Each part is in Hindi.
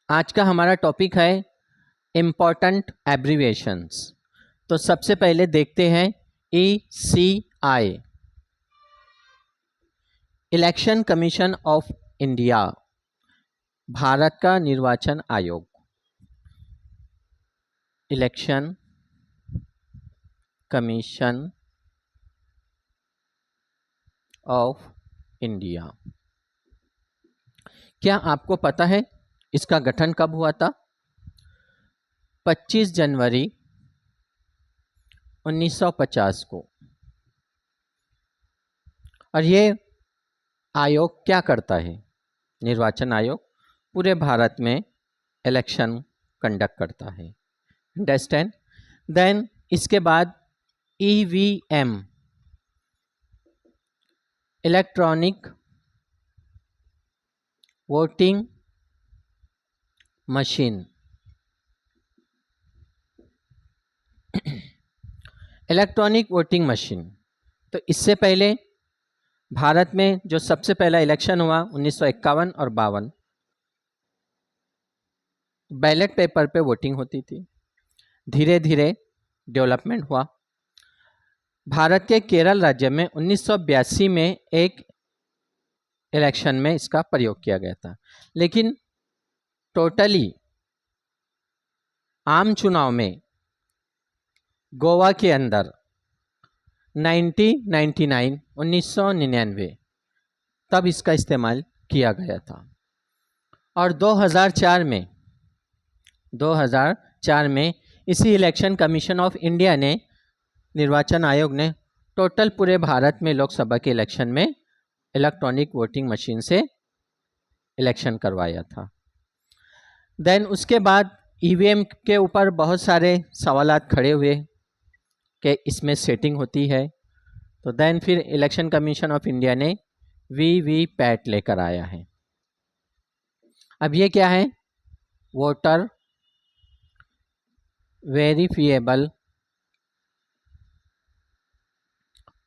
आज का हमारा टॉपिक है इम्पॉर्टेंट एब्रीविएशंस। तो सबसे पहले देखते हैं ECI, election commission of India, Bharat का निर्वाचन आयोग। Election commission of India. क्या आपको पता है इसका गठन कब हुआ था? 25 जनवरी 1950 को। और ये आयोग क्या करता है? निर्वाचन आयोग पूरे भारत में इलेक्शन कंडक्ट करता है। अंडरस्टैंड? देन इसके बाद EVM, electronic voting machine. Electronic voting machine. तो इससे पहले भारत में जो सबसे पहला इलेक्शन हुआ 1951 और 52, बैलेट पेपर पे वोटिंग होती थी। धीरे धीरे डेवलपमेंट हुआ। भारत के केरल राज्य में 1982 में एक इलेक्शन में इसका प्रयोग किया गया था, लेकिन टोटली आम चुनाव में गोवा के अंदर 1999 तब इसका इस्तेमाल किया गया था। और 2004 में इसी इलेक्शन कमीशन ऑफ इंडिया ने, निर्वाचन आयोग ने, टोटल पूरे भारत में लोकसभा के इलेक्शन में इलेक्ट्रॉनिक वोटिंग मशीन से इलेक्शन करवाया था। देन उसके बाद EVM के ऊपर बहुत सारे सवालात खड़े हुए कि इसमें सेटिंग होती है। तो देन फिर इलेक्शन कमीशन ऑफ इंडिया ने VVPAT लेकर आया है। अब ये क्या है? Voter verifiable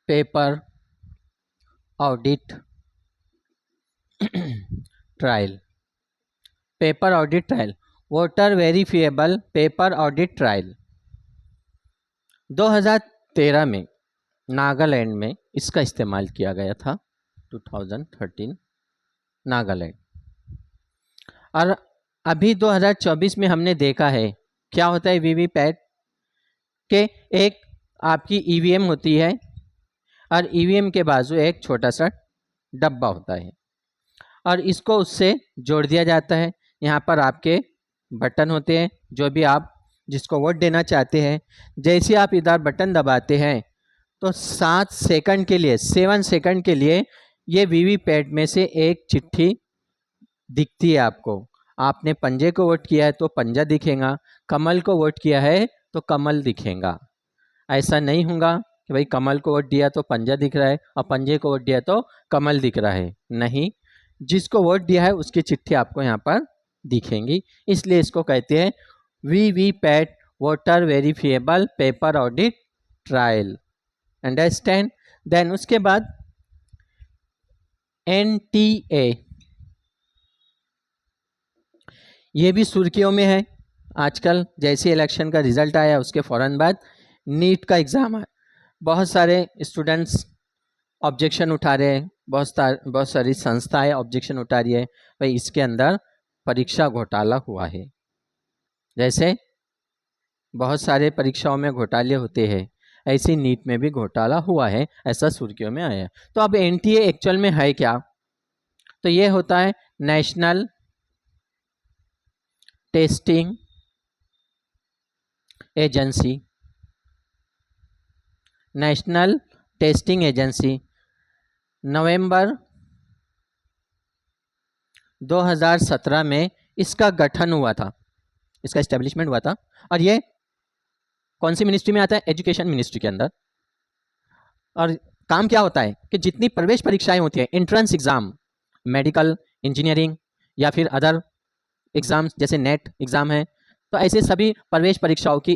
paper audit trial. Paper audit trial, voter verifiable paper audit trial. 2013 में नागालैंड में इसका इस्तेमाल किया गया था। 2013 नागालैंड। और अभी 2024 में हमने देखा है क्या होता है VVPAT के, एक आपकी EVM होती है और EVM के बाजू एक छोटा सा डब्बा होता है और इसको उससे जोड़ दिया जाता है। यहाँ पर आपके बटन होते हैं, जो भी आप जिसको वोट देना चाहते हैं। जैसे आप इधर बटन दबाते हैं तो 7 सेकंड के लिए ये VVPAT में से एक चिट्ठी दिखती है आपको। आपने पंजे को वोट किया है तो पंजा दिखेगा, कमल को वोट किया है तो कमल दिखेगा। ऐसा नहीं होगा कि भाई कमल को वोट दिया तो पंजा दिख रहा है और पंजे को वोट दिया तो कमल दिख रहा है। नहीं, जिसको वोट दिया है उसकी चिट्ठी आपको यहाँ पर दिखेंगी। इसलिए इसको कहते हैं VVPAT, voter verifiable paper audit trial. Understand? Then उसके बाद NTA, ये भी सुर्खियों में है आजकल। जैसे इलेक्शन का रिजल्ट आया उसके फ़ौरन बाद नीट का एग्ज़ाम आया। बहुत सारे स्टूडेंट्स ऑब्जेक्शन उठा रहे हैं, बहुत सारी संस्थाएं ऑब्जेक्शन उठा रही है, भाई इसके अंदर परीक्षा घोटाला हुआ है। जैसे बहुत सारे परीक्षाओं में घोटाले होते हैं, ऐसे नीट में भी घोटाला हुआ है, ऐसा सुर्खियों में आया। तो अब NTA एक्चुअल में है क्या? तो ये होता है national testing agency. National testing agency November 2017 में इसका गठन हुआ था, इसका एस्टेब्लिशमेंट हुआ था। और ये कौन सी मिनिस्ट्री में आता है? एजुकेशन मिनिस्ट्री के अंदर। और काम क्या होता है कि जितनी प्रवेश परीक्षाएं होती हैं, एंट्रेंस एग्जाम, मेडिकल, इंजीनियरिंग या फिर अदर एग्जाम्स जैसे नेट एग्जाम है, तो ऐसे सभी प्रवेश परीक्षाओं की